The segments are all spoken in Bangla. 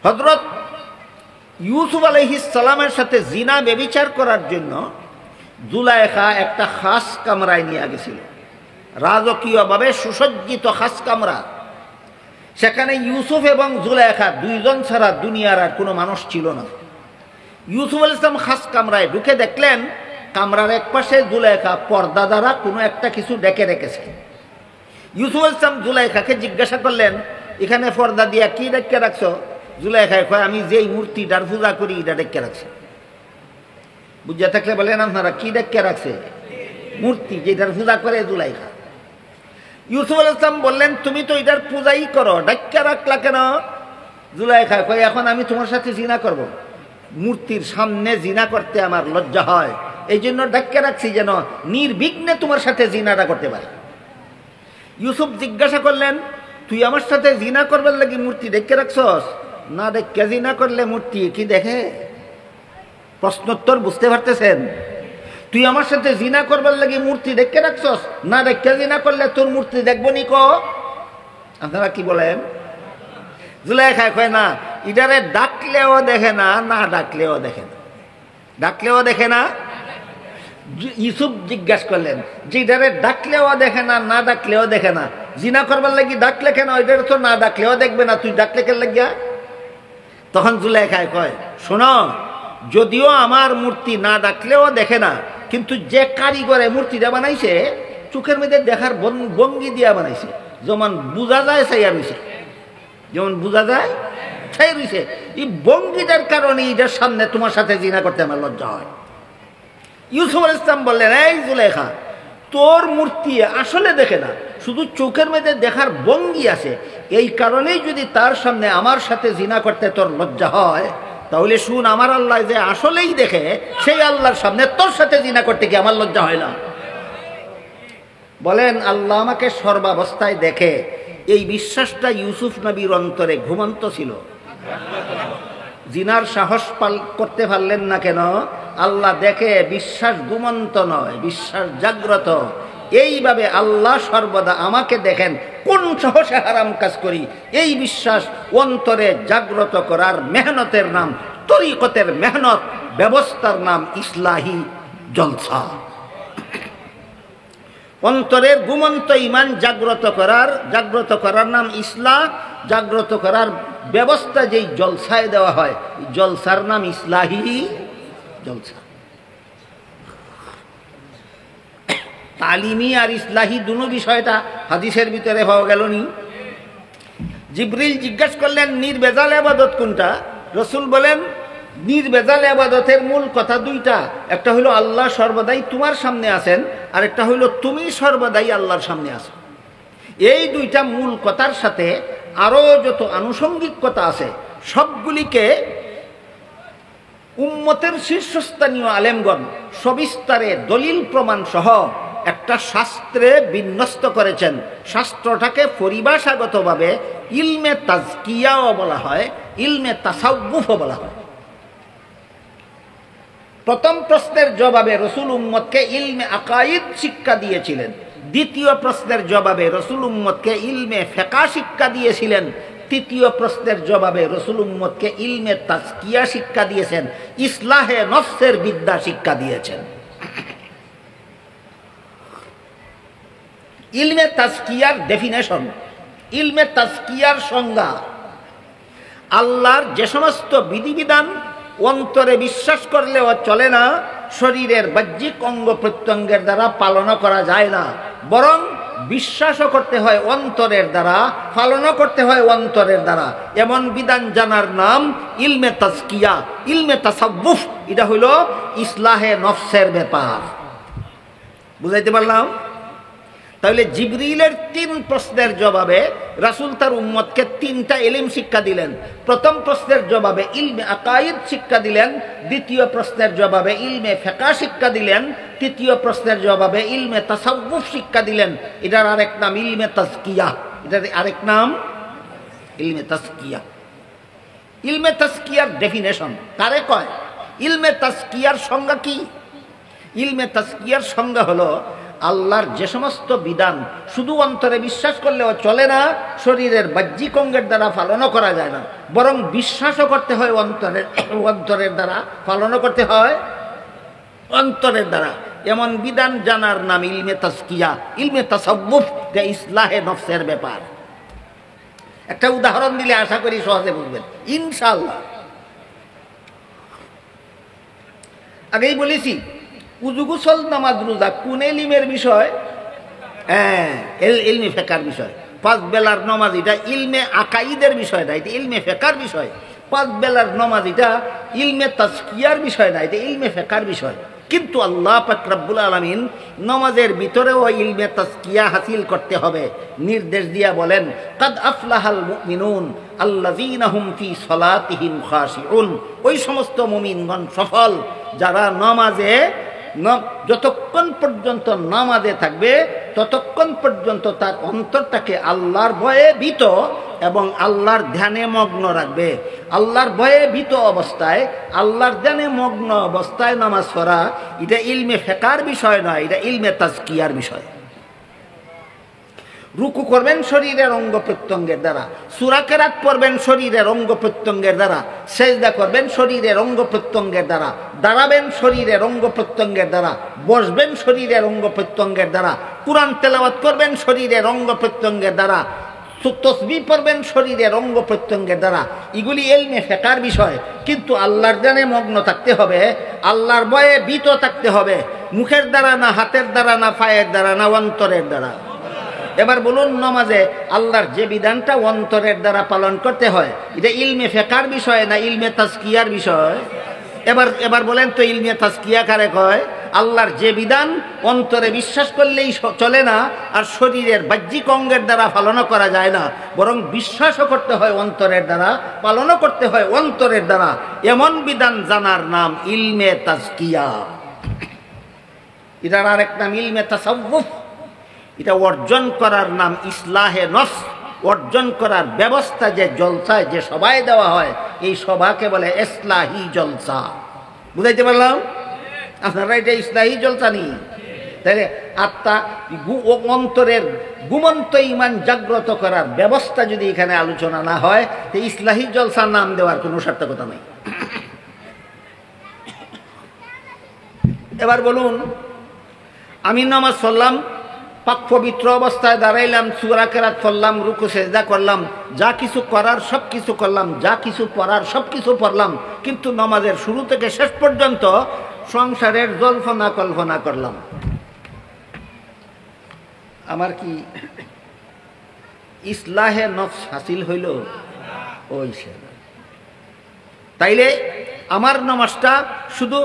হযরত ইউসুফ আলাইহিস সালামের সাথে জিনা ব্যভিচার করার জন্য জুলাইখা একটা খাস কামরায় নিয়ে গেছিল, রাজকীয়ভাবে সুসজ্জিত খাস কামরা। সেখানে ইউসুফ এবং জুলাইখা দুইজন ছাড়া দুনিয়ার আর কোনো মানুষ ছিল না। ইউসুফ আলাইহিস সালাম খাস কামরায় ঢুকে দেখলেন কামরার এক পাশে জুলাইখা পর্দা দ্বারা কোনো একটা কিছু ডেকে রেখেছে। ইউসুফ আলাইহিস সালাম জুলাইখাকে জিজ্ঞাসা করলেন, এখানে পর্দা দিয়া কি ডেকে রাখছো? জুলাইখায় কয়, আমি যেই মূর্তিটার পূজা করি এটা ডেকে রাখছে। বুঝা থাকলে বলেন আপনারা, কি ডেকে রাখছে? মূর্তি যেটার পূজা করে জুলাইখা। ইউসুফ আলাইহিস সালাম বললেন, তুমি তো এটার পূজাই করো, ডেকে রাখলা কেন? জুলাইখায় কয়, এখন আমি তোমার সাথে জিনা করব, মূর্তির সামনে জিনা করতে আমার লজ্জা হয়, এই জন্য ডেকে রাখছি যেন নির্বিঘ্নে তোমার সাথে জিনাটা করতে পারে। ইউসুফ জিজ্ঞাসা করলেন, তুই আমার সাথে জিনা করবার লাগি মূর্তি ডেকে রাখছস? না ডেকে জিনা করলে মূর্তি কি দেখে? প্রশ্নোত্তর বুঝতে পারতেছেন? তুই আমার সাথে জিনা করবার লাগি মূর্তি ডেকে রাখছস, না ডেকে জিনা করলে তোর মূর্তি দেখবো নি? আপনারা কি বলেন? জুলাইখা কয়, না, ইটারে ডাকলেও দেখে না, না ডাকলেও দেখে না। ডাকলেও দেখে না? ইউসুফ জিজ্ঞাসা করলেন, যে ইটারে ডাকলেও দেখে না, না ডাকলেও দেখে না, জিনা করবার লাগি ডাকলে কেন? এটারে তো না ডাকলেও দেখবে না, তুই ডাকলে কেন লাগিয়া? তখন জুলাইখায় কয়, শোনো, যদিও আমার মূর্তি না ডাকলেও দেখে না, কিন্তু যে কারিগরে মূর্তিটা বানাইছে চোখের মধ্যে দেখার ভঙ্গি দিয়া বানাইছে, যেমন বোঝা যায় চাইয়া রয়েছে, যেমন বোঝা যায় চাই রয়েছে। এই ভঙ্গিটার কারণে এটার সামনে তোমার সাথে জিনা করতে আমার লজ্জা হয়। ইউসুফ আলাইহিস সালাম বললেন, এই জুলাইখা, তোর মূর্তি আসলে দেখে না, শুধু চোখের মধ্যে দেখার ভঙ্গি আছে, এই কারণেই যদি তার সামনে আমার সাথে জিনা করতে তোর লজ্জা হয়, তাহলে শুন, আমার আল্লাহ যে আসলেই দেখে, সেই আল্লাহর সামনে তোর সাথে জিনা করতে কি আমার লজ্জা হয় না? বলেন, আল্লাহ আমাকে সর্বাবস্থায় দেখে, এই বিশ্বাসটা ইউসুফ নবীর অন্তরে ঘুমন্ত ছিল। জিনার সাহস করতে পারলেন না কেন? আল্লাহ দেখে, বিশ্বাস ঘুমন্ত নয়, বিশ্বাস জাগ্রত। এইভাবে আল্লাহ সর্বদা আমাকে দেখেন, কোন সাহসে হারাম কাজ করি, এই বিশ্বাস অন্তরে জাগ্রত করার মেহনতের নাম, তরিকতের মেহনত, ব্যবস্থার নাম ইসলাহি জলসা। অন্তরের ঘুমন্ত ইমান জাগ্রত করার নাম ইসলাহ, জাগ্রত করার ব্যবস্থা যেই জলসায় দেওয়া হয়, জলসার নাম ইসলাহি জলসা। তালিমি আর ইসলাহি দুনো বিষয়টা হাদিসের ভিতরে পাওয়া গেল নি। জিবরিল জিজ্ঞাসা করলেন, নির্বেজাল ইবাদত কোনটা? রাসূল বলেন, নির্বেজাল ইবাদতের মূল কথা দুইটা, একটা হলো আল্লাহ সর্বদাই তোমার সামনে আছেন, আর একটা হলো তুমি সর্বদাই আল্লাহর সামনে আছো। এই দুইটা মূল কথার সাথে আরো যত আনুষঙ্গিক কথা আছে, সবগুলিকে উম্মতের শীর্ষস্থানীয় আলেমগণ সবিস্তারে দলিল প্রমাণ সহ একটা শাস্ত্রে বিন্যস্ত করেছেন। শাস্ত্রটাকে পরিভাষাগতভাবে ইলমে তাজকিয়াও বলা হয়, ইলমে তাসাউফও বলা হয়। প্রথম প্রশ্নের জবাবে রসুল উম্মতকে ইলমে আকাইদ শিক্ষা দিয়েছিলেন। দ্বিতীয় প্রশ্নের জবাবে রসুল উম্মতকে ইলমে ফিকহ শিক্ষা দিয়েছিলেন। তৃতীয় প্রশ্নের জবাবে রসুল উম্মতকে ইলমে তাজকিয়া শিক্ষা দিয়েছেন, ইসলাহে নফসের বিদ্যা শিক্ষা দিয়েছেন। ইলমে তাজকিয়ার ডেফিনেশন, ইলমে তাজকিয়ার সংজ্ঞা, আল্লাহর যে সমস্ত বিধিবিধান অন্তরে বিশ্বাস করলেও চলে না, শরীরের বাহ্যিক অঙ্গ প্রত্যঙ্গের দ্বারা পালন করা যায় না, বরং বিশ্বাসও করতে হয় অন্তরের দ্বারা, পালনও করতে হয় অন্তরের দ্বারা, এমন বিধান জানার নাম ইলমে তাজকিয়া, ইলমে তাসাউফ। এটা হইল ইসলাহে নফসের ব্যাপার। বুঝাইতে পারলাম? তাহলে জিবরিলের 3 প্রশ্নের জবাবে রাসূল তার উম্মতকে 3টা ইলম শিক্ষা দিলেন। প্রথম প্রশ্নের জবাবে ইলমে আকাইদ শিক্ষা দিলেন, দ্বিতীয় প্রশ্নের জবাবে ইলমে ফিকহ শিক্ষা দিলেন, তৃতীয় প্রশ্নের জবাবে ইলমে তাসাউফ শিক্ষা দিলেন। এটার আরেক নাম ইলমে তাজকিয়া, এটার আরেক নাম ইলমে তাজকিয়া। ইলমে তাজকিয়ার ডেফিনেশন কারে কয়? ইলমে তাজকিয়ার সংজ্ঞা কি? ইলমে তাজকিয়ার সংজ্ঞা হলো আল্লাহর যে সমস্ত বিধান শুধু অন্তরে বিশ্বাস করলেও চলে না, শরীরের বাহ্যিক অঙ্গের দ্বারা পালনও করা যায় না, বরং বিশ্বাসও করতে হয় অন্তরের দ্বারা, পালনও করতে হয় অন্তরের দ্বারা। এমন বিধান জানার নাম ইলমে তাজকিয়া, ইলমে তাসাউফ, যা ইসলাহে নফসের ব্যাপার। একটা উদাহরণ দিলে আশা করি সহজে বুঝবেন ইনশাআল্লাহ। আগেই বলেছি উযু, গোসল, নামাজ, রোজা কোন ইলমের বিষয়? হ্যাঁ, ইলমে ফিকহের বিষয়। 5 বেলার নামাজ এটা ইলমে আকাইদের বিষয় না, এটা ইলমে ফিকহের বিষয়। 5 বেলার নামাজ এটা ইলমে তাজকিয়ার বিষয় না, এটা ইলমে ফিকহের বিষয়। কিন্তু আল্লাহ পাক রব্বুল আলামিন নামাজের ভিতরেও ইলমে তাজকিয়া হাসিল করতে হবে নির্দেশ দিয়া বলেন, কাদ আফলাহাল মুমিনুন আল্লাযীনা হুম ফি সালাতিহিম খাশিউন। ওই সমস্ত মুমিনগণ সফল যারা নামাজে যতক্ষণ পর্যন্ত নামাজে থাকবে ততক্ষণ পর্যন্ত তার অন্তরটাকে আল্লাহর ভয়ে ভীত এবং আল্লাহর ধ্যানে মগ্ন রাখবে। আল্লাহর ভয়ে ভীত অবস্থায়, আল্লাহর ধ্যানে মগ্ন অবস্থায় নামাজ পড়া এটা ইলমে ফিকহের বিষয় নয়, এটা ইলমে তাজকিয়ার বিষয়। রুকু করবেন শরীরের অঙ্গ প্রত্যঙ্গের দ্বারা, সূরা কেরাত পড়বেন শরীরের অঙ্গ প্রত্যঙ্গের দ্বারা, সেজদা করবেন শরীরের অঙ্গ প্রত্যঙ্গের দ্বারা, দাঁড়াবেন শরীরের অঙ্গ প্রত্যঙ্গের দ্বারা, বসবেন শরীরের অঙ্গ প্রত্যঙ্গের দ্বারা, কুরআন তেলাওয়াত করবেন শরীরের অঙ্গ প্রত্যঙ্গের দ্বারা, তাসবিহ পড়বেন শরীরের অঙ্গ প্রত্যঙ্গের দ্বারা। এগুলি ইলমে ফিকহের বিষয়। কিন্তু আল্লাহর জ্ঞানে মগ্ন থাকতে হবে, আল্লাহর ভয়ে ভীত থাকতে হবে, মুখের দ্বারা না, হাতের দ্বারা না, পায়ের দ্বারা না, অন্তরের দ্বারা। এবার বলুন, নামাজে আল্লাহর যে বিধানটা অন্তরের দ্বারা পালন করতে হয় এটা ইলমে ফিকহের বিষয় না ইলমে তাজকিয়ার বিষয়? এবার বলেন তো ইলমে তাজকিয়া কারে কয়? আল্লাহর যে বিধান অন্তরে বিশ্বাস করলেই চলে না, আর শরীরের বাহ্যিক অঙ্গের দ্বারা পালনও করা যায় না, বরং বিশ্বাসও করতে হয় অন্তরের দ্বারা, পালনও করতে হয় অন্তরের দ্বারা। এমন বিধান জানার নাম ইলমে তাজকিয়া। এটার আরেক নাম ইলমে তাসাউফ। এটা অর্জন করার নাম ইসলাহে নফস। অর্জন করার ব্যবস্থা যে জলসায় যে সভায় দেওয়া হয়, এই সভাকে বলে ইসলাহি জলসা। বুঝাইতে পারলাম? আপনারা এটা ইসলাহি জলসা নি? তাহলে আত্মা অন্তরের ঘুমন্ত ইমান জাগ্রত করার ব্যবস্থা যদি এখানে আলোচনা না হয়, তো ইসলাহি জলসার নাম দেওয়ার কোনো সার্থকতা নেই। এবার বলুন, আমি নামাজ পড়লাম, পাক পবিত্র অবস্থায় দাঁড়াইলাম, সূরা কেরাত পড়লাম, রুকু সেজদা করলাম, যা কিছু করার সব কিছু করলাম, যা কিছু পড়ার সব কিছু পড়লাম, কিন্তু নামাজের শুরু থেকে শেষ পর্যন্ত সংসারের জল্পনা কল্পনা করলাম। আমার কি ইসলাহে নফস হাসিল হইল? ওই সে। তাইলে আমার নামাজটা শুধু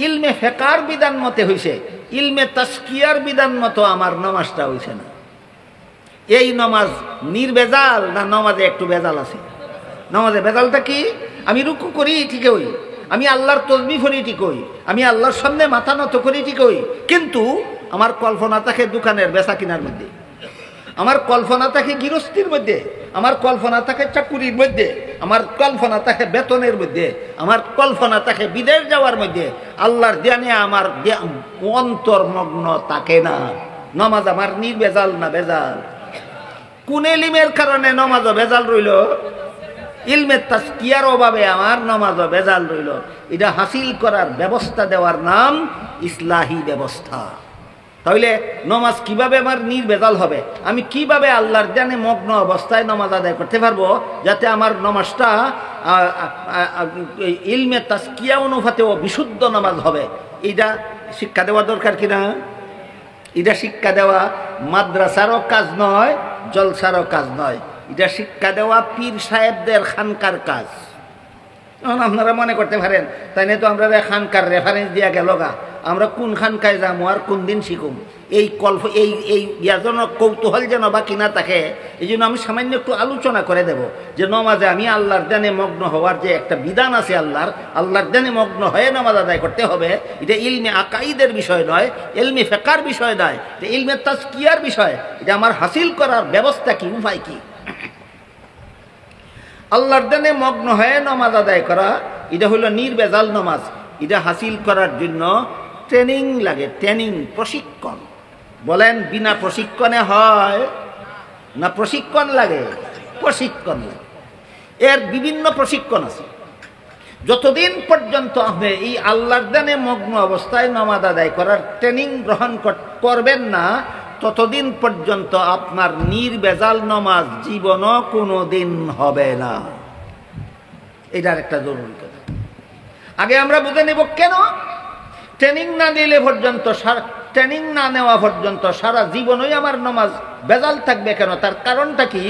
ইলমে ফিকহের বিধান মতে হইছে, ইলমে তাজকিয়ার বিধান মতো আমার নামাজটা হইছে না। এই নামাজ নির্ভেজাল না নামাজে একটু ভেজাল আছে? নামাজে ভেজালটা কি? আমি রুকু করি ঠিকই হই, আমি আল্লাহর তাসবিহ পড়ি ঠিক হই, আমি আল্লাহর সামনে মাথা নত করি ঠিক হই, কিন্তু আমার কল্পনা থাকে দোকানের বেচা কিনার মধ্যে, আমার কল্পনা থাকে গৃহস্থির মধ্যে, আমার কল্পনা থাকে চাকুরির মধ্যে, আমার কল্পনা থাকে বেতনের মধ্যে, আমার কল্পনা থাকে বিদেশ যাওয়ার মধ্যে। আল্লাহর ধ্যানে আমার অন্তর্মগ্ন থাকে না। নামাজ আমার নির্ভেজাল না ভেজাল? কোন ইলমের কারণে নামাজও ভেজাল রইল? ইলমে তাজকিয়ার অভাবে আমার নামাজও ভেজাল রইল। এটা হাসিল করার ব্যবস্থা দেওয়ার নাম ইসলাহি ব্যবস্থা। তাহলে নামাজ কিভাবে আমার নির্ভেজাল হবে? আমি কিভাবে আল্লাহর ধ্যানে মগ্ন অবস্থায় নামাজ আদায় করতে পারবো যাতে আমার নামাজটা ইলমে তাজকিয়া অনুপাতেও বিশুদ্ধ নামাজ হবে? এটা শিক্ষা দেওয়া দরকার কিনা? এটা শিক্ষা দেওয়া মাদ্রাসারও কাজ নয়, জলসারও কাজ নয়। এটা শিক্ষা দেওয়া পীর সাহেবদের খানকার কাজ। এখন আপনারা মনে করতে পারেন তাই না, তো আমরা খানকার রেফারেন্স দিয়া গেল গা, আমরা কোন খানকায় যাবো আর কোন দিন শিখুম? এই যেন কৌতূহল যেন বাকি না থাকে, এই জন্য আমি সামান্য একটু আলোচনা করে দেব যে নমাজে আমি আল্লাহর ধ্যানে মগ্ন হওয়ার যে একটা বিধান আছে, আল্লাহর ধ্যানে মগ্ন হয়ে নামাজ আদায় করতে হবে। এটা ইলমে আকাইদের বিষয় নয়, ইলমে ফিকহের বিষয় নয়, এটা ইলমে তাজকিয়ার বিষয়। এটা আমার হাসিল করার ব্যবস্থা কি, উপায় কি? আল্লাহর ধ্যানে মগ্ন হয়ে নামাজ আদায় করা, এটা হলো নির্ভেজাল নামাজ। এটা হাসিল করার জন্য ট্রেনিং লাগে, ট্রেনিং, প্রশিক্ষণ। বলেন বিনা প্রশিক্ষণে হয় না প্রশিক্ষণ লাগে? প্রশিক্ষণ লাগে। এর বিভিন্ন প্রশিক্ষণ আছে। যতদিন পর্যন্ত আপনি এই আল্লাহর দানে মগ্ন অবস্থায় নামাজ আদায় করার ট্রেনিং গ্রহণ করবেন না, ততদিন পর্যন্ত আপনার নির্ভেজাল নামাজ জীবনও কোনো দিন হবে না। এটার একটা জরুরি কথা। আগে আমরা বুঝে নেব কেন ট্রেনিং না নিলে পর্যন্ত, ট্রেনিং না নেওয়া পর্যন্ত সারা জীবনই আমার নামাজ ভেজাল থাকবে কেন, তার কারণটা কি?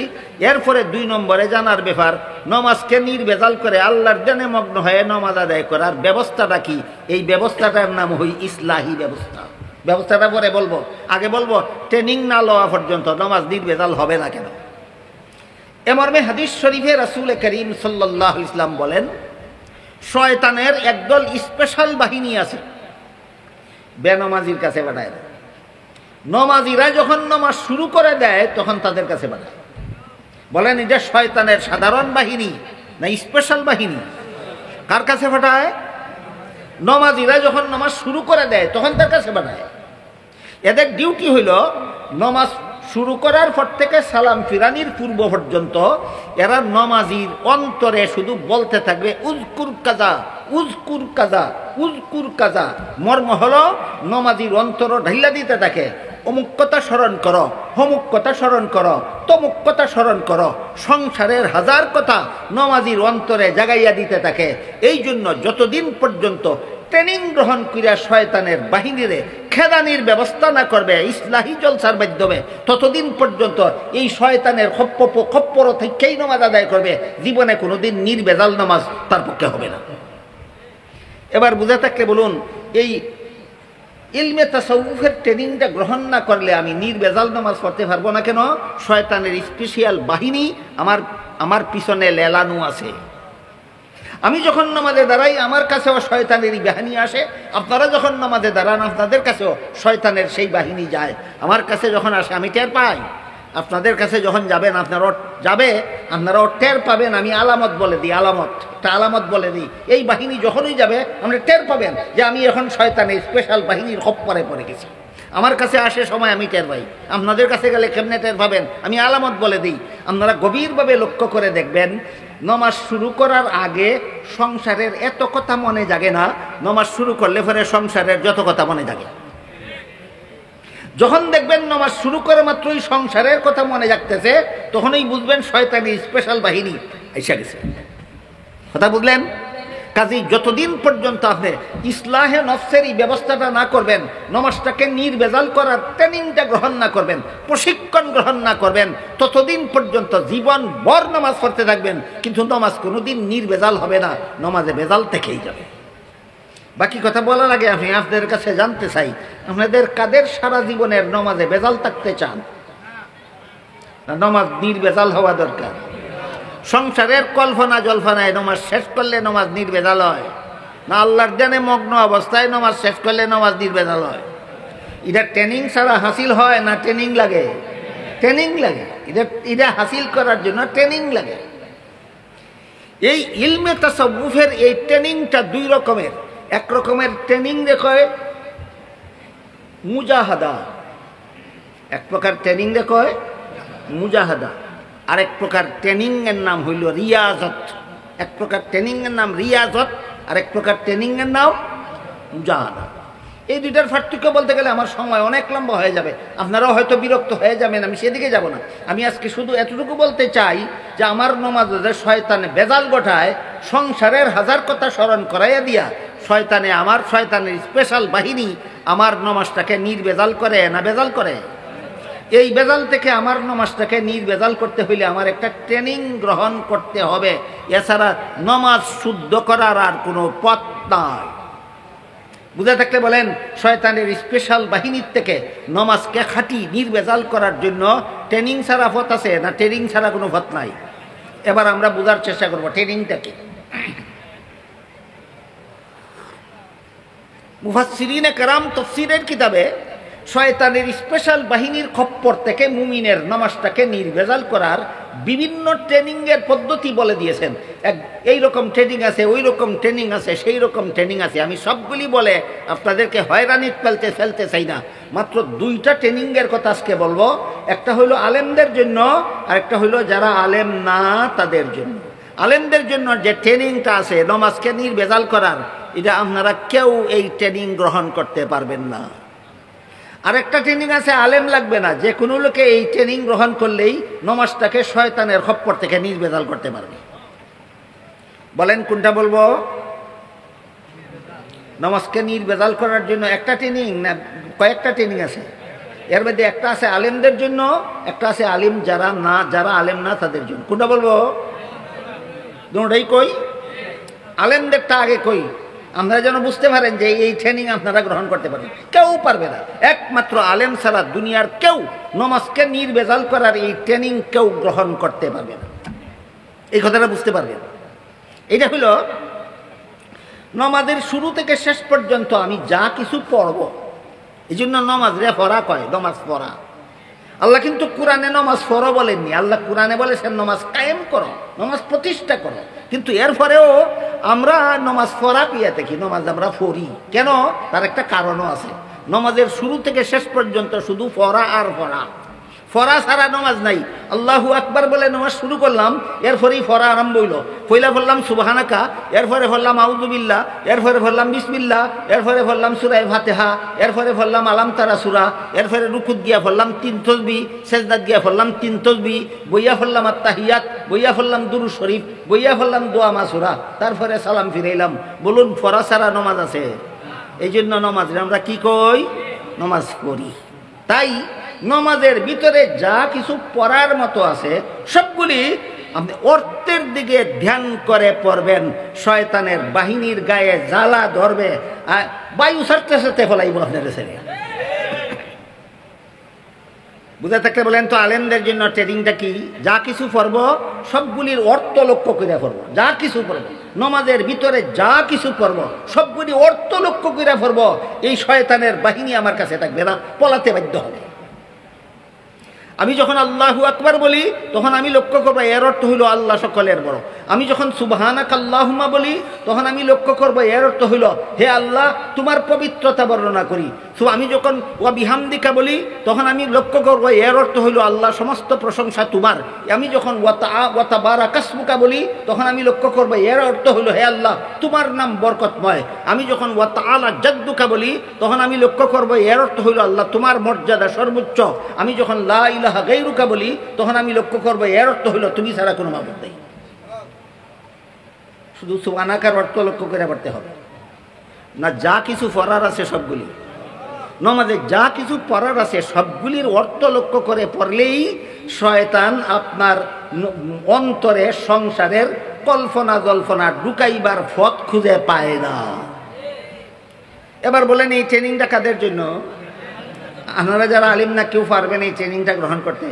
এরপরে 2 নম্বরে জানার ব্যাপার, নামাজকে নির্ভেজাল করে আল্লাহর দানে মগ্ন হয়ে নামাজ আদায় করার ব্যবস্থাটা কি? এই ব্যবস্থাটার নাম হই ইসলাহি ব্যবস্থা। ব্যবস্থাটা পরে বলবো, আগে বলবো ট্রেনিং না লওয়া পর্যন্ত নামাজ নির্ভেজাল হবে না কেন। এ মর্মে হাদিস শরীফে রাসূল করিম সাল্লাল্লাহু আলাইহি ওয়াসাল্লাম বলেন, শয়তানের একদল স্পেশাল বাহিনী আছে, বেনামাজির কাছে পাঠায় দেয়। নমাজিরা যখন নামাজ শুরু করে দেয় তখন তাদের কাছে পাঠায়। বলেন এটা শয়তানের সাধারণ বাহিনী না স্পেশাল বাহিনী? কার কাছে পাঠায়? নমাজিরা যখন নামাজ শুরু করে দেয় তখন তার কাছে পাঠায়। এদের ডিউটি হইল নামাজ শুরু করার পর থেকে সালাম ফিরানির পূর্ব পর্যন্ত এরা নমাজির অন্তরে শুধু বলতে থাকবে উজকুর কাজা, উজকুর কাজা, উজকুর কাজা। মর্ম হলো নমাজির অন্তর ঢাইলা দিতে থাকে, অমুক কথা স্মরণ করো, হমুক কথা স্মরণ করো, তমুক কথা স্মরণ করো। সংসারের হাজার কথা নমাজির অন্তরে জাগাইয়া দিতে থাকে। এই জন্য যতদিন পর্যন্ত ট্রেনিং গ্রহণ করিয়া শয়তানের বাহিনীরে খেদানির ব্যবস্থা না করবে ইসলাহি জলসার মাধ্যমে, ততদিন পর্যন্ত এই শয়তানের খপ্পর থেকেই নামাজ আদায় করবে। জীবনে কোনোদিন নির্ভেজাল নামাজ তার পক্ষে হবে না। এবার বুঝে থাকলে বলুন, এই ইলমে তাসাউফের ট্রেনিংটা গ্রহণ না করলে আমি নির্ভেজাল নামাজ পড়তে পারবো না কেন? শয়তানের স্পেশাল বাহিনী আমার পিছনে লেলানো আছে। আমি যখন নামাজে দাঁড়াই আমার কাছেও শয়তানেরই বাহিনী আসে, আপনারা যখন নামাজে দাঁড়ান আপনাদের কাছেও শয়তানের সেই বাহিনী যায়। আমার কাছে যখন আসে আমি টের পাই, আপনাদের কাছে যখন যাবেন আপনারাও টের পাবেন। আমি আলামত বলে দিই, একটা আলামত বলে দিই। এই বাহিনী যখনই যাবে আপনি টের পাবেন যে আমি এখন শয়তানের স্পেশাল বাহিনীর খপ্পরে পড়ে গেছি। আমার কাছে আসে সময় আমি টের পাই, আপনাদের কাছে গেলে কেমনে টের পাবেন? আমি আলামত বলে দিই। আপনারা গভীরভাবে লক্ষ্য করে দেখবেন, নামাজ শুরু করার আগে সংসারের এত কথা মনে জাগে না, নামাজ শুরু করলে পরে সংসারের যত কথা মনে জাগে। যখন দেখবেন নামাজ শুরু করে মাত্রই সংসারের কথা মনে জাগতেছে, তখনই বুঝবেন শয়তানি স্পেশাল বাহিনী এসে গেছে। কথা বুঝলেন? কাজেই যতদিন পর্যন্ত আপনি ইসলাহে নফসের এই ব্যবস্থাটা না করবেন, নামাজটাকে নির্ভেজাল করার ট্রেনিংটা গ্রহণ না করবেন, প্রশিক্ষণ গ্রহণ না করবেন, ততদিন পর্যন্ত জীবন ভর নামাজ পড়তে থাকবেন, কিন্তু নামাজ কোনোদিন নির্ভেজাল হবে না, নামাজে ভেজাল থেকেই যাবে। বাকি কথা বলার আগে আমি আপনাদের কাছে জানতে চাই, আপনাদের কাদের সারা জীবনের নামাজে ভেজাল থাকতে চান? নামাজ নির্ভেজাল হওয়া দরকার। সংসারের কল্পনা জল্পনায় নামাজ শেষ করলে নামাজ নির্ভেজাল হয় না? আল্লাহর জানে মগ্ন অবস্থায় নামাজ শেষ করলে নামাজ নির্ভেজাল হয়? এটা ট্রেনিং ছাড়া হাসিল হয় না ট্রেনিং লাগে? ট্রেনিং লাগে। এটা হাসিল করার জন্য ট্রেনিং লাগে। এই ইলমে তাসাউফের এই ট্রেনিংটা 2 রকমের। এক রকমের ট্রেনিং দেখায় মুজাহাদা, এক প্রকার ট্রেনিং দেখায় মুজাহাদা, আরেক প্রকার ট্রেনিং এর নাম হইল রিয়াজত। এক প্রকার ট্রেনিং এর নাম রিয়াজত, আরেক প্রকার ট্রেনিং এর নাম মুজাহাদা। এই দুইটার পার্থক্য বলতে গেলে আমার সময় অনেক লম্বা হয়ে যাবে, আপনারাও হয়তো বিরক্ত হয়ে যাবেন, আমি সেদিকে যাব না। আমি আজকে শুধু এতটুকু বলতে চাই যে আমার নামাজে শয়তানে বেজাল গোটায়, সংসারের হাজার কথা স্মরণ করাইয়া দিয়া শয়তানের স্পেশাল বাহিনী আমার নামাজটাকে নির্ভেজাল করে না বেজাল করে? এই বেজাল থেকে আমার নামাজটাকে নির্ভেজাল করতে হইলে আমার একটা ট্রেনিং গ্রহণ করতে হবে। এছাড়া নামাজ শুদ্ধ করার আর কোনো পথ নাই। বুঝে থাকলে বলেন, শয়তানের স্পেশাল বাহিনীর থেকে নামাজকে খাঁটি নির্ভেজাল করার জন্য ট্রেনিং ছাড়া পথ আছে না ট্রেনিং ছাড়া কোনো পথ নাই? এবার আমরা বোঝার চেষ্টা করবো ট্রেনিংটা কি। মুফাসসিরিনে কেরাম তাফসীরের কিতাবে শয়তানের স্পেশাল বাহিনীর খপ্পর থেকে মুমিনের নামাজটাকে নির্ভেজাল করার বিভিন্ন ট্রেনিংয়ের পদ্ধতি বলে দিয়েছেন। এই রকম ট্রেনিং আছে, ওই রকম ট্রেনিং আছে, সেই রকম ট্রেনিং আছে। আমি সবগুলি বলে আপনাদেরকে হয়রানি ফেলতে চাই না। মাত্র দুইটা ট্রেনিংয়ের কথা আজকে বলবো। একটা হইল আলেমদের জন্য, আর একটা হইল যারা আলেম না তাদের জন্য। আলেমদের জন্য যে ট্রেনিংটা আছে নমাজকে নির্ভেজাল করার, এটা আপনারা কেউ এই ট্রেনিং গ্রহণ করতে পারবেন না। আরেকটা ট্রেনিং আছে আলেম লাগবে না, যে কোনো লোকে এই ট্রেনিং গ্রহণ করলেই নমাজটাকে শয়তানের খপ্পর থেকে নির্ভেজাল করতে পারবে। বলেন কোনটা বলবো? নমাজকে নির্ভেজাল করার জন্য একটা ট্রেনিং না কয়েকটা ট্রেনিং আছে? এর মধ্যে একটা আছে আলেমদের জন্য, একটা আছে আলিম যারা আলেম না তাদের জন্য। কোনটা বলবো? দুটোই কই, আলেমদেরটা আগে কই, আপনারা যেন বুঝতে পারেন যে এই ট্রেনিং আপনারা গ্রহণ করতে পারেন। কেউ পারবে না, একমাত্র আলেম ছাড়া দুনিয়ার কেউ নমাজকে নির্ভেজাল করার এই ট্রেনিং কেউ গ্রহণ করতে পারবে না। এই কথাটা বুঝতে পারবেন। এটা হলো নমাজের শুরু থেকে শেষ পর্যন্ত আমি যা কিছু পড়ব, এই জন্য নমাজ রে পড়া কয়, নমাজ পড়া। আল্লাহ কিন্তু কোরআনে নমাজ পড়ো বলেননি, আল্লাহ কোরআনে বলেছেন নমাজ কায়েম করো, নমাজ প্রতিষ্ঠা করো। কিন্তু এরপরেও আমরা নমাজ পড়া পিয়া দেখি, নমাজ আমরা পড়ি কেন? তার একটা কারণও আছে। নমাজের শুরু থেকে শেষ পর্যন্ত শুধু পড়া আর পড়া, ফরা ছাড়া নমাজ নাই। আল্লাহু আকবার বলে নমাজ শুরু করলাম, এরপরেই ফরা আরম্ভ হইল। পয়লা বললাম সুবহানাকা, এরপরে বললাম আউযুবিল্লাহ, এরপরে বললাম বিসমিল্লাহ, এরপরে বললাম সূরা ফাতিহা, এরপরে বললাম আলাম তারা সূরা, এরপরে রুকুত গিয়া বললাম 3 তাসবিহ, সেজদাত গিয়া বললাম 3 তাসবিহ, বইয়া বললাম আত-তাহিয়াত, বইয়া বললাম দুরূদ শরীফ, বইয়া বললাম দোয়া মাসুরা, তারপরে সালাম ফিরাইলাম। বলুন ফরা ছাড়া নমাজ আছে? এই জন্য নমাজ আমরা কি কই? নমাজ পড়ি। তাই নমাজের ভিতরে যা কিছু পড়ার মতো আছে সবগুলি আপনি অর্থের দিকে ধ্যান করে পড়বেন। শয়তানের বাহিনীর গায়ে জ্বালা ধরবে, বায়ু সারতে সারতে ফেলাইব আপনার ছেলে। বুঝে থাকলে বলেন তো আলেমদের জন্য ট্রেনিংটা কি? যা কিছু পড়ব সবগুলির অর্থ লক্ষ্য করে পড়ব। যা কিছু পড়ব নমাজের ভিতরে, যা কিছু পড়ব সবগুলি অর্থ লক্ষ্য করে পড়ব। এই শয়তানের বাহিনী আমার কাছে থাকবে না, পলাতে বাধ্য হবে। আমি যখন আল্লাহু আকবার বলি তখন আমি লক্ষ্য করবো এর অর্থ হইল আল্লাহ সকলের বড়। আমি যখন সুবহানাক আল্লাহুম্মা বলি তখন আমি লক্ষ্য করবো এর অর্থ হইল হে আল্লাহ তোমার পবিত্রতা বর্ণনা করি। আমি যখন ওয়া বিহামদিকা বলি তখন আমি লক্ষ্য করবো এর অর্থ হইল আল্লাহ সমস্ত প্রশংসা তোমার। আমি যখন ওয়া তাবারাকাসমুকা বলি তখন আমি লক্ষ্য করবো এর অর্থ হইল হে আল্লাহ তোমার নাম বরকতময়। আমি যখন ওয়া তাআলা জাদ্দুকা বলি তখন আমি লক্ষ্য করবো এর অর্থ হইল আল্লাহ তোমার মর্যাদা সর্বোচ্চ। আমি যখন লা ইলাহা গায়রুকা বলি তখন আমি লক্ষ্য করবো এর অর্থ হইল তুমি ছাড়া কোনো মাবুদ নেই। শুধু সুবহানাকার অর্থ লক্ষ্য করে পড়তে হবে না, যা কিছু পড়ার আছে সবগুলি নমাজে যা কিছু পড়ার আছে সবগুলির অর্থ লক্ষ্য করে পড়লেই শয়তান আপনার অন্তরে সংসারের কল্পনা জল্পনা ঢুকাইবার পথ খুঁজে পায় না। এবার বলেন এই ট্রেনিংটা কাদের জন্য? আপনারা যারা আলিম না কেউ পারবেন এই ট্রেনিংটা গ্রহণ করতে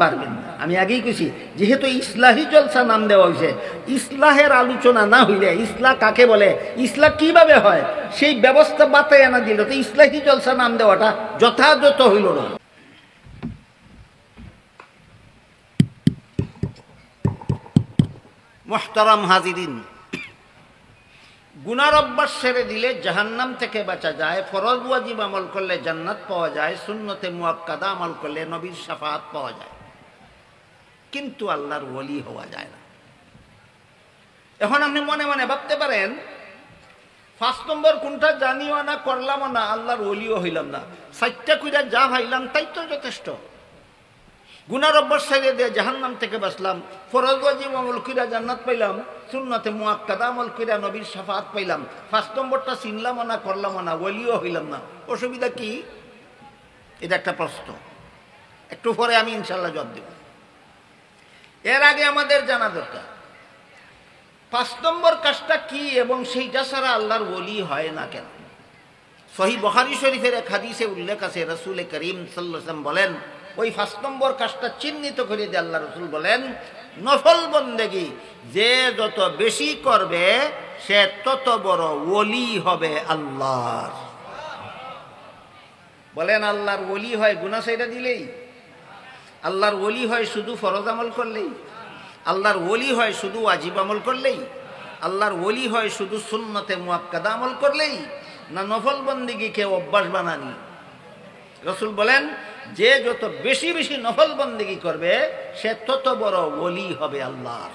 পারবেন না। আমি আগেই কইছি যেহেতু ইসলাহি জলসা নাম দেওয়া হয়েছে, ইসলাহের আলোচনা না হইলে ইসলাহ কাকে বলে, ইসলাহ কিভাবে হয় সেই ব্যবস্থা বাতায় আনা দিল তো ইসলাহি জলসা নাম দেওয়াটা যথাযথ হইল না। মুহতারাম হাজিরিন, গুনার অভ্যাস ছেড়ে দিলে জাহান্নাম থেকে বাঁচা যায়, ফরজ ওয়াজিব আমল করলে জান্নাত পাওয়া যায়, সুন্নতে মুআক্কাদা আমল করলে নবীর শাফাআত পাওয়া যায়, কিন্তু আল্লাহর ওলি হওয়া যায় না। এখন আপনি মনে মনে ভাবতে পারেন 5 নম্বর কোনটা জানিও না, করলামও না, আল্লাহর ওলিও হইলাম না, 4টা কইরা যা ভাইলাম তাই তো যথেষ্ট। গুনার অভ্যাস ছেড়ে দিয়ে জাহান্নাম থেকে বাঁচলাম, ফরজ ওয়াজিব আমল কইরা জান্নাত পাইলাম, সুন্নতে মুআক্কাদা আমল কইরা নবীর শাফাআত পাইলাম। 5 নম্বরটা চিনলামও না, করলামও না, ওলিও হইলাম না, অসুবিধা কি? এটা একটা প্রশ্ন, একটু পরে আমি ইনশাআল্লাহ জবাব দেব। এর আগে আমাদের জানা দরকার 5 নম্বর কাজটা কি এবং সেইটা ছাড়া আল্লাহর ওলি হয় না কেন। সহিহ বুখারী শরীফের এক হাদিসে উল্লেখ আছে, রাসূল করিম সাল্লাল্লাহু আলাইহি ওয়াসাল্লাম বলেন, ওই 5 নম্বর কাজটা চিহ্নিত করে দিয়ে আল্লাহ রাসূল বলেন, নফল বন্দেগী যে যত বেশি করবে সে তত বড় ওলি হবে আল্লাহর। বলেন আল্লাহর ওলি হয় গুনাহ ছাইড়া দিলেই? আল্লাহর ওলি হয় শুধু ফরজ আমল করলেই? আল্লাহর ওলি হয় শুধু ওয়াজিব আমল করলেই? আল্লাহর ওলি হয় শুধু সুন্নতে মুআক্কাদা আমল করলেই, না নফল বন্দেগীকে অভ্যাস বানানি? রসুল বলেন, যে যত বেশি বেশি নফল বন্দেগী করবে সে তত বড় ওলি হবে আল্লাহর।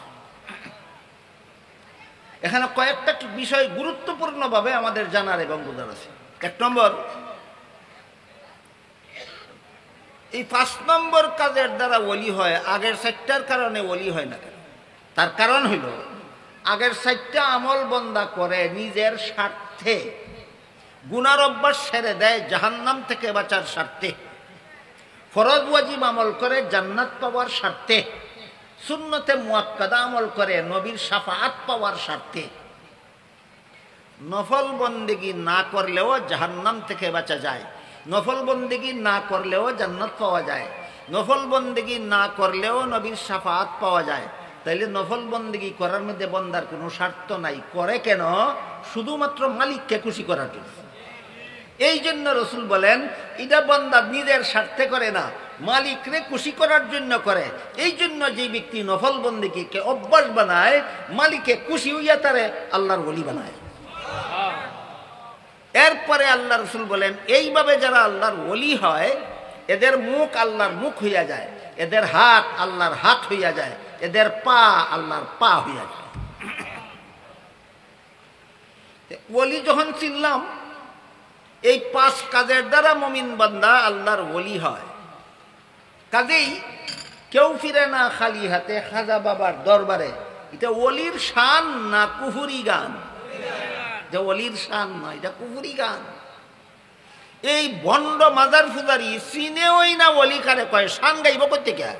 এখানে কয়েকটা বিষয় গুরুত্বপূর্ণভাবে আমাদের জানার এবং বোঝার আছে। 1 নম্বর, এই 5 নম্বর কাজের দ্বারা ওলি হয়, আগের 4টার কারণে ওলি হয় না কেন? তার কারণ হইল, আগের 4টা আমল বন্দা করে নিজের স্বার্থে, গুনার অভ্যাস ছেড়ে দেয় জাহান্নাম থেকে বাঁচার স্বার্থে, ফরজ ওয়াজিব আমল করে জান্নাত পাওয়ার স্বার্থে, সুন্নতে মুআক্কাদা আমল করে নবীর শাফাআত পাওয়ার স্বার্থে। নফল বন্দেগী না করলেও জাহান্নাম থেকে বাঁচা যায়, নফল বন্দেগী না করলেও জান্নাত পাওয়া যায়, নফল বন্দেগী না করলেও নবীর শাফাআত পাওয়া যায়। তাইলে নফল বন্দেগী করার মধ্যে বন্দার কোনো স্বার্থ নাই। করে কেন? শুধুমাত্র মালিককে খুশি করার জন্য। এই জন্য রসুল বলেন, এটা বন্দা নিজের স্বার্থে করে না, মালিকরে খুশি করার জন্য করে। এই জন্য যে ব্যক্তি নফল বন্দেগীকে অভ্যাস বানায়, মালিকে খুশি হইয়া তারে আল্লাহর ওলি বানায়। এরপরে আল্লাহ রসুল বলেন, এইভাবে যারা আল্লাহর ওলি হয় এদের মুখ আল্লাহর মুখ হইয়া যায়, এদের হাত আল্লাহর হাত হইয়া যায়, এদের পা আল্লাহর পা হইয়া যায়। ওলি যখন চিনলাম, এই 5 কাজের দ্বারা মুমিন বান্দা আল্লাহর ওলি হয়। কাজেই কেউ ফিরে না খালি হাতে খাজা বাবার দরবারে। এটা ওলির শান না কুফুরি গান? যে ওলির শান নয়, এটা কুফুরি গান। এই ভণ্ড মাজার ফুজারি চিনেওই না ওলি কারে কয়, শান গাইব কোত্থেকে?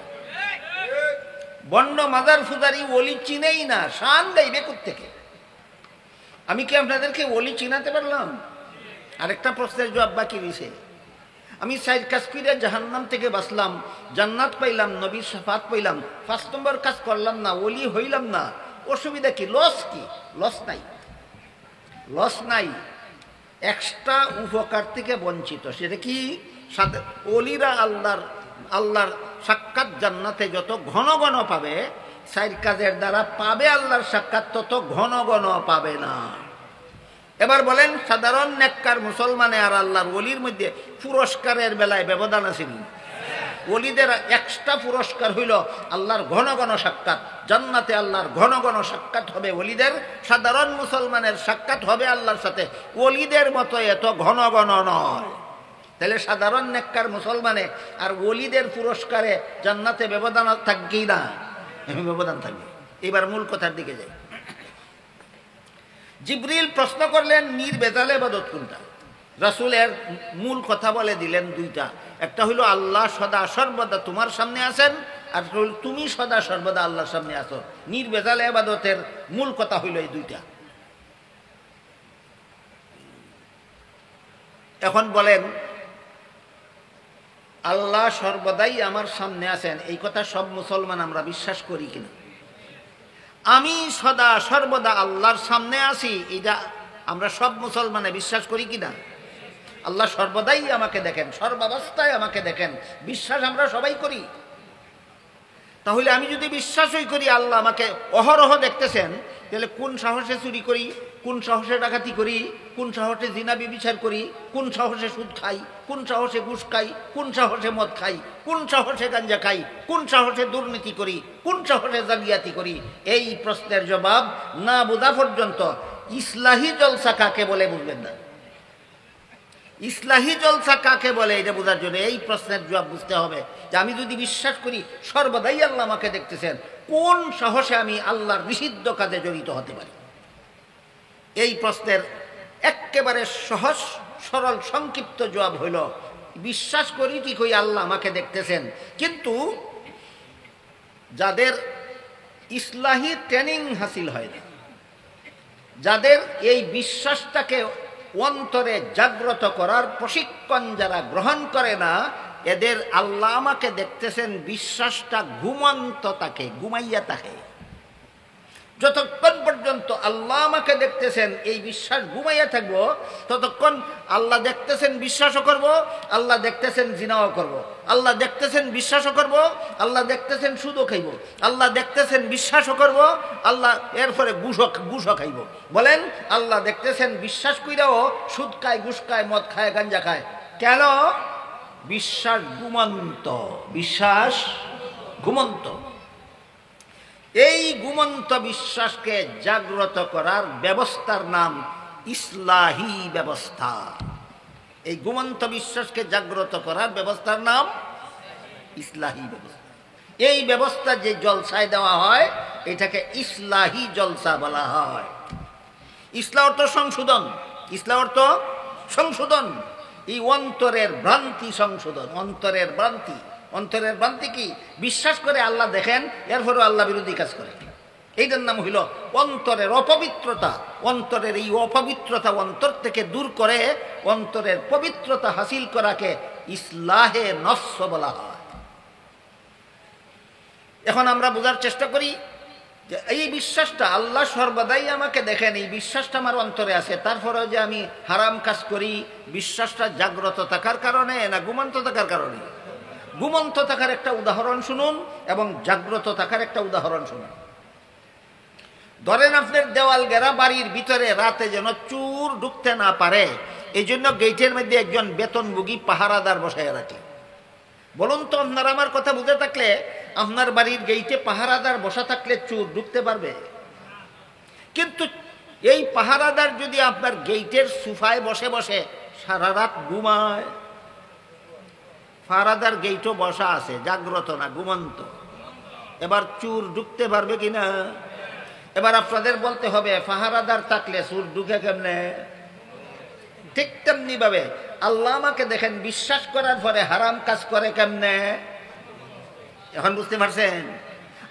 ভণ্ড মাজার ফুজারি ওলি চিনেই না, শান গাইবে কোত্থেকে? আমি কি আপনাদেরকে ওলি চিনাতে পারলাম? আরেকটা প্রশ্নের জবাব বাকি রয়েছে। আমি 4 কাজ করে জাহান্নাম থেকে বাঁচলাম, জান্নাত পাইলাম, নবীর শাফাত পাইলাম, 5 নম্বর কাজ করলাম না, ওলি হইলাম না, অসুবিধা কি? লস কি? লস নাই, লস নাই। এক্সট্রা উপকার থেকে বঞ্চিত। সেটা কি? ওলিরা আল্লাহর সাক্ষাৎ জান্নাতে যত ঘন ঘন পাবে, 4 কাজের দ্বারা পাবে আল্লাহর সাক্ষাৎ তত ঘন ঘন পাবে না। এবার বলেন, সাধারণ নেককার মুসলমানে আর আল্লাহর ওলির মধ্যে পুরস্কারের বেলায় ব্যবধান আছে নি? ওলিদের এক্সট্রা পুরস্কার হইল আল্লাহর ঘন ঘন সাক্ষাৎ। জান্নাতে আল্লাহর ঘন ঘন সাক্ষাৎ হবে ওলিদের, সাধারণ মুসলমানের সাক্ষাৎ হবে আল্লাহর সাথে ওলিদের মতো এত ঘন ঘন নয়। তাহলে সাধারণ নেককার মুসলমানে আর ওলিদের পুরস্কারে জান্নাতে ব্যবধান থাকবেই না? ব্যবধান থাকবে। এবার মূল কথার দিকে যাই। জিবরিল প্রশ্ন করলেন, নির্বেজাল ইবাদত কোনটা? রাসূল এর মূল কথা বলে দিলেন 2টা। একটা হইল আল্লাহ সদা সর্বদা তোমার সামনে আছেন, আর হইল তুমি সদা সর্বদা আল্লাহর সামনে আছো। নির্বেজাল ইবাদতের মূল কথা হইল এই 2টা। এখন বলেন, আল্লাহ সর্বদাই আমার সামনে আছেন, এই কথা সব মুসলমান আমরা বিশ্বাস করি কিনা? আমি সদা সর্বদা আল্লাহর সামনে আছি, এটা আমরা সব মুসলমানে বিশ্বাস করি কিনা? আল্লাহ সর্বদাই আমাকে দেখেন, সর্বাবস্থায় আমাকে দেখেন, বিশ্বাস আমরা সবাই করি। তাহলে আমি যদি বিশ্বাসই করি আল্লাহ আমাকে অহরহ দেখতেছেন, তাহলে কোন সাহসে চুরি করি, কোন সাহসে ডাকাতি করি, কোন সাহসে জিনা ব্যভিচার করি, কোন সাহসে সুদ খাই, কোন সাহসে ঘুষ খাই, কোন সাহসে মদ খাই, কোন সাহসে গাঞ্জা খাই, কোন সাহসে দুর্নীতি করি, কোন সাহসে জালিয়াতি করি? এই প্রশ্নের জবাব না বোঝা পর্যন্ত ইসলাহি জলসা কাকে বলে বুঝবেন না। ইসলাহি জলসা কাকে বলে এটা বোঝার জন্য এই প্রশ্নের জবাব বুঝতে হবে যে আমি যদি বিশ্বাস করি সর্বদাই আল্লাহ আমাকে দেখতেছেন, কোন সাহসে আমি আল্লাহর নিষিদ্ধ কাজে জড়িত হতে পারি? এই প্রশ্নের একেবারে সহজ সরল সংক্ষিপ্ত জবাব হইল, বিশ্বাস করি ঠিকই আল্লাহ আমাকে দেখতেছেন, কিন্তু যাদের ইসলাহি ট্রেনিং হাসিল হয় না, যাদের এই বিশ্বাসটাকে অন্তরে জাগ্রত করার প্রশিক্ষণ যারা গ্রহণ করে না, এদের আল্লাহ আমাকে দেখতেছেন বিশ্বাসটা ঘুমন্ত থাকে, ঘুমাইয়া থাকে। যতক্ষণ পর্যন্ত আল্লাহ আমাকে দেখতেছেন এই বিশ্বাস ঘুমাইয়া থাকবো, ততক্ষণ আল্লাহ দেখতেছেন বিশ্বাসও করব, আল্লাহ দেখতেছেন জিনাও করব, আল্লাহ দেখতেছেন বিশ্বাসও করব, আল্লাহ দেখতেছেন সুদও খাইব, আল্লাহ দেখতেছেন বিশ্বাসও করব, আল্লাহ এরপরে ঘুষও খাইব। বলেন, আল্লাহ দেখতেছেন বিশ্বাস কইরাও সুদ খায়, ঘুষ খায়, মদ খায়, গাঞ্জা খায়। কেন? বিশ্বাস ঘুমন্ত, বিশ্বাস ঘুমন্ত। এই ঘুমন্ত বিশ্বাসকে জাগ্রত করার ব্যবস্থার নাম ইসলাহি ব্যবস্থা। এই ঘুমন্ত বিশ্বাসকে জাগ্রত করার ব্যবস্থার নাম ইসলাহি ব্যবস্থা। এই ব্যবস্থা যে জলসায় দেওয়া হয় এটাকে ইসলাহি জলসা বলা হয়। ইসলাহ অর্থ সংশোধন, ইসলাহ অর্থ সংশোধন। এই অন্তরের ভ্রান্তি সংশোধন, অন্তরের ভ্রান্তি। অন্তরের ভ্রান্তি কি? বিশ্বাস করে আল্লাহ দেখেন, এরপরও আল্লাহ বিরোধী কাজ করে। এইটার নাম হইল অন্তরের অপবিত্রতা। অন্তরের এই অপবিত্রতা অন্তর থেকে দূর করে অন্তরের পবিত্রতা হাসিল করাকে ইসলাহে নফস বলা হয়। এখন আমরা বোঝার চেষ্টা করি যে এই বিশ্বাসটা আল্লাহ সর্বদাই আমাকে দেখেন, এই বিশ্বাসটা আমার অন্তরে আছে। তারপরেও যে আমি হারাম কাজ করি, বিশ্বাসটা জাগ্রত থাকার কারণে না ঘুমন্ত থাকার কারণে? ঘুমন্ত থাকার একটা উদাহরণ শুনুন এবং জাগ্রত থাকার একটা উদাহরণ শুনুন। ধরেন আপনার দেওয়াল ঘেরা বাড়ির ভিতরে রাতে যেন চোর ঢুকতে না পারে, এই জন্য গেটের মধ্যে একজন বেতনভোগী পাহারাদার বসায় রাখে। বলুন তো, আপনার আমার কথা বুঝে থাকলে আপনার বাড়ির গেইটে পাহারাদার বসা থাকলে চোর ঢুকতে পারবে? কিন্তু এই পাহারাদার যদি আপনার গেইটের সোফায় বসে বসে সারা রাত ঘুমায়, পাহারাদার গেইটও বসা আছে, জাগ্রত না, ঘুমন্ত, এবার চোর ঢুকতে পারবে কিনা? এবার আপনাদের বলতে হবে, পাহারাদার থাকলে চোর ঢুকে কেমনে? ঠিক তেমনি ভাবে আল্লাহ আমাকে দেখেন, বিশ্বাস করার পরে হারাম কাজ করে কেমনে? এখন বুঝতে পারছেন?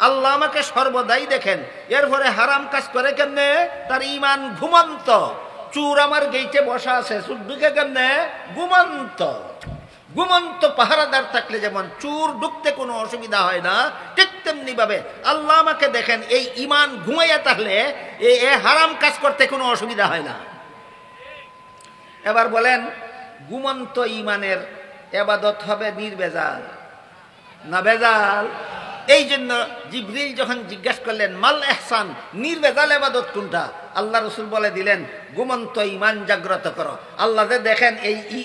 আল্লাহ আমাকে সর্বদাই দেখেন, এরপরে হারাম কাজ করে কেমনে? তার ঈমান ঘুমন্ত। চোর আমার গেইটে বসা আছে, চোর ঢুকে কেমনে? ঘুমন্ত। ঘুমন্ত পাহারাদার থাকলে যেমন চোর ঢুকতে কোনো অসুবিধা হয় না, ঠিক তেমনি ভাবে আল্লাহ আমাকে দেখেন, এই ঈমান ঘুমাইয়া থাকলে এই হারাম কাজ করতে কোনো অসুবিধা হয় না। এবার বলেন, ঘুমন্ত ঈমানের ইবাদত হবে নির্ভেজাল না ভেজাল? এই জন্য জিবরিল যখন জিজ্ঞাসা করলেন মাল ইহসান, নির্ভেজাল ইবাদত কোনটা, আল্লাহ রাসূল বলে দিলেন ঘুমন্ত ঈমান জাগ্রত করো। আল্লাহ দেখেন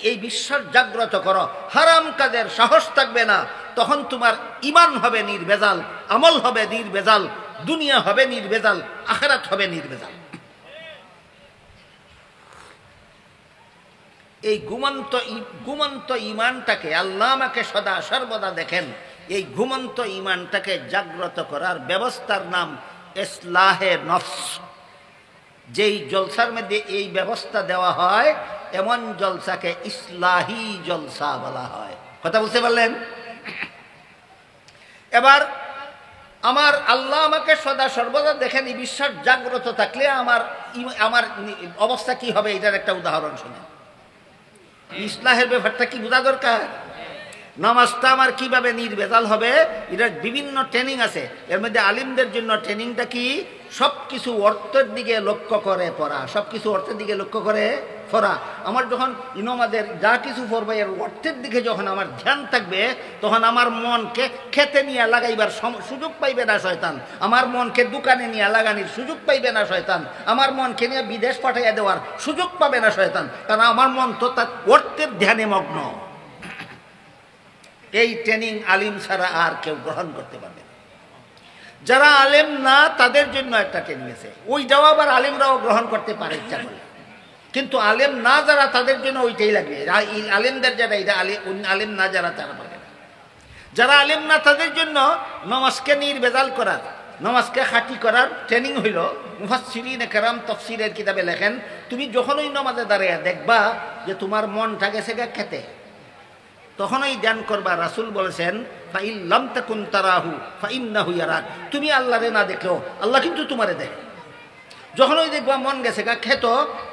এই বিশ্বাস জাগ্রত করো, হারাম কাজের সাহস থাকবে না, তখন তোমার ঈমান হবে নির্ভেজাল, আমল হবে নির্ভেজাল, দুনিয়া হবে নির্ভেজাল, আখিরাত হবে নির্ভেজাল। এই ঘুমন্ত ঈমানটাকে আল্লাহ আমাকে সদা সর্বদা দেখেন, এই ঘুমন্ত ঈমানটাকে জাগ্রত করার ব্যবস্থার নাম ইসলাহে নফস। যেই জলসার মধ্যে এই ব্যবস্থা দেওয়া হয় এমন জলসাকে ইসলাহি জলসা বলা হয়। কথা বুঝতে পারলেন? এবার আমার আল্লাহ আমাকে সদা সর্বদা দেখেন, এই বিশ্বাস জাগ্রত থাকলে আমার অবস্থা কি হবে, এটার একটা উদাহরণ শুনে। ইসলাহের ব্যাপারটা কি বোঝা দরকার। নামাজটা আমার কিভাবে নির্ভেজাল হবে, এটার বিভিন্ন ট্রেনিং আছে। এর মধ্যে আলিমদের জন্য ট্রেনিংটা কি, সবকিছু অর্থের দিকে লক্ষ্য করে পড়া, সবকিছু অর্থের দিকে লক্ষ্য করে পড়া। আমার যখন ইমামদের যা কিছু পড়বে এর অর্থের দিকে যখন আমার ধ্যান থাকবে, তখন আমার মনকে খেতে নিয়ে লাগাইবার সুযোগ পাইবে না শয়তান, আমার মনকে দোকানে নিয়ে লাগানির সুযোগ পাইবে না শয়তান, আমার মনকে নিয়ে বিদেশ পাঠাইয়া দেওয়ার সুযোগ পাবে না শয়তান, কারণ আমার মন তো তার অর্থের ধ্যানে মগ্ন। এই ট্রেনিং আলিম ছাড়া আর কেউ গ্রহণ করতে পারবে না। যারা আলেম না তাদের জন্য একটা ট্রেনিং আছে, ওইটাও আবার আলেমরাও গ্রহণ করতে পারে ইচ্ছা করলে, কিন্তু আলেম না যারা তাদের জন্য ওইটাই লাগবে। আলেমদের যারা এটা আলেম না যারা তারা পাবে না। যারা আলেম না তাদের জন্য নামাজকে নির্ভেজাল করার, নামাজকে খাঁটি করার ট্রেনিং হইল। মুফাসসিরিনে কেরাম তাফসীরের কিতাবে লেখেন, তুমি যখনই নামাজে দাঁড়িয়ে দেখবা যে তোমার মনটা গেছে খেতে, তখনই ধ্যান করবা। রাসূল বলেছেন ফাইল লাম তাকুন তারাহু ফাইন্নাহু ইয়ারাক, তুমি আল্লাহরে না দেখলেও আল্লাহ কিন্তু তোমারে দেখে। যখনই দেখবা মন গেছে গা খেত,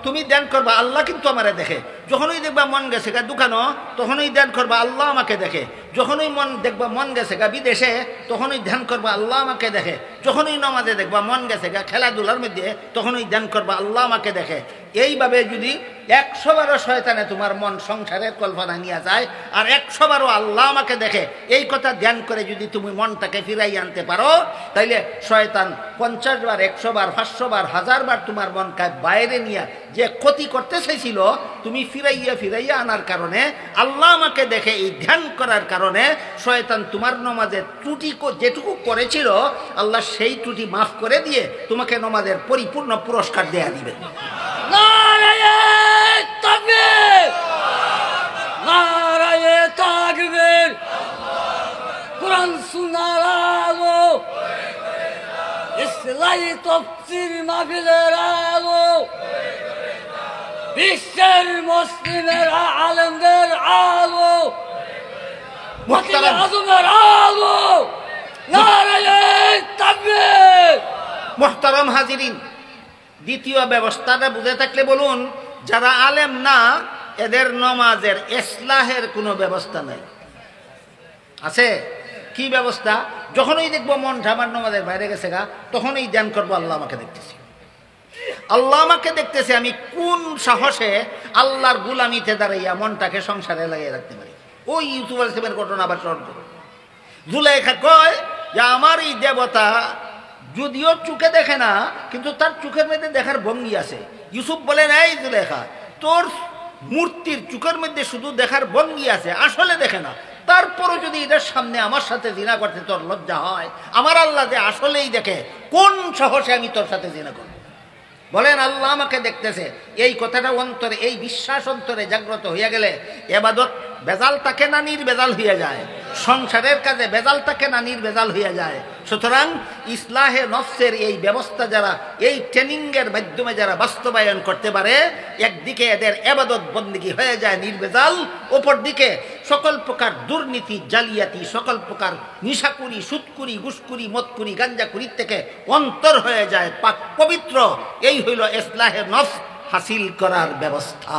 তুমি ধ্যান করবা আল্লাহ কিন্তু আমারে দেখে। যখনই দেখবা মন গেছে গা দোকানো, তখনই ধ্যান করবা আল্লাহ আমাকে দেখে। যখনই দেখবা মন গেছে গা বিদেশে, তখনই ধ্যান করবা আল্লাহ আমাকে দেখে। যখনই নামাজে দেখবা মন গেছে গা খেলাধুলার মধ্যে, তখনই ধ্যান করবা আল্লাহ আমাকে দেখে। এইভাবে যদি 100 বারও শয়তানে তোমার মন সংসারের কল্পনা নিয়ে যায়, আর 100 বারও আল্লাহ আমাকে দেখে এই কথা ধ্যান করে যদি তুমি মনটাকে ফিরাই আনতে পারো, তাইলে শয়তান 50 বার, 100 বার, 500 বার, 1000 বার তোমার মনকে বাইরে নিয়ে যে ক্ষতি করতে চাইছিল, তুমি ফিরাইয়া আনার কারণে, আল্লাহ আমাকে দেখে এই ধ্যান করার কারণে শয়তান তোমার নামাজের ত্রুটি যেটুকু করেছিল, আল্লাহ সেই ত্রুটি মাফ করে দিয়ে তোমাকে নামাজের পরিপূর্ণ পুরস্কার দেয়া দিবে। নারায়ে তাকবীর, নারায়ে তাকবীর। কুরআন সুন্নাহর আলো, ইসলামী তাফসীর মাহফিলের আলো, বিশ্বের মুসলিমের আলেমদের আলো, মুহতারাম আজমের আলো। নারায়ে তাকবীর। মুহতারাম হাজিরিন, দ্বিতীয় ব্যবস্থাটা বুঝে থাকলে বলুন, যারা আলেম না এদের নমাজের ইসলাহের কোনো ব্যবস্থা নাই। আছে কি ব্যবস্থা? যখনই দেখবো মনটা আমার নমাজের বাইরে গেছে গা, তখনই ধ্যান করবো আল্লাহ আমাকে দেখতেছি, আল্লাহ আমাকে দেখতেছে। আমি কোন সাহসে আল্লাহর গুলামিতে দাঁড়াইয়া মনটাকে সংসারে লাগিয়ে রাখতে পারি? ওই ইউসুফ আলাইহিস সালামের ঘটনা আবার স্মরণ করো। জুলাইখা কয় যে আমার এই দেবতা যদিও চোখে দেখে না, কিন্তু তার চোখের মধ্যে দেখার ভঙ্গি আছে। ইউসুফ বলেন, এই জুলেখা, তোর মূর্তির চোখের মধ্যে শুধু দেখার ভঙ্গি আছে, আসলে দেখে না। তারপরও যদি এটার সামনে আমার সাথে জিনা করতে তোর লজ্জা হয়, আমার আল্লাহ যে আসলেই দেখে, কোন সাহসে আমি তোর সাথে জিনা করব? বলেন আল্লাহ আমাকে দেখতেছে। এই কথাটা অন্তরে, এই বিশ্বাস অন্তরে জাগ্রত হইয়া গেলে ইবাদত বেজাল থাকে না নির্বেজাল হইয়া যায়, সংসারের কাজে বেজাল থাকে না নির্বেজাল হইয়া যায়। সুতরাং ইসলাহে নফসের এই ব্যবস্থা যারা এই ট্রেনিংয়ের মাধ্যমে যারা বাস্তবায়ন করতে পারে, একদিকে এদের ইবাদত বন্দেগী হয়ে যায় নির্বেজাল, অপর দিকে সকল প্রকার দুর্নীতি, জালিয়াতি, সকল প্রকার নিশাকুরি, সুদকুরি, ঘুষকুরি, মদকুরি, গাঞ্জাকুরির থেকে অন্তর হয়ে যায় পাক পবিত্র। এই হইল ইসলাহে নফস হাসিল করার ব্যবস্থা।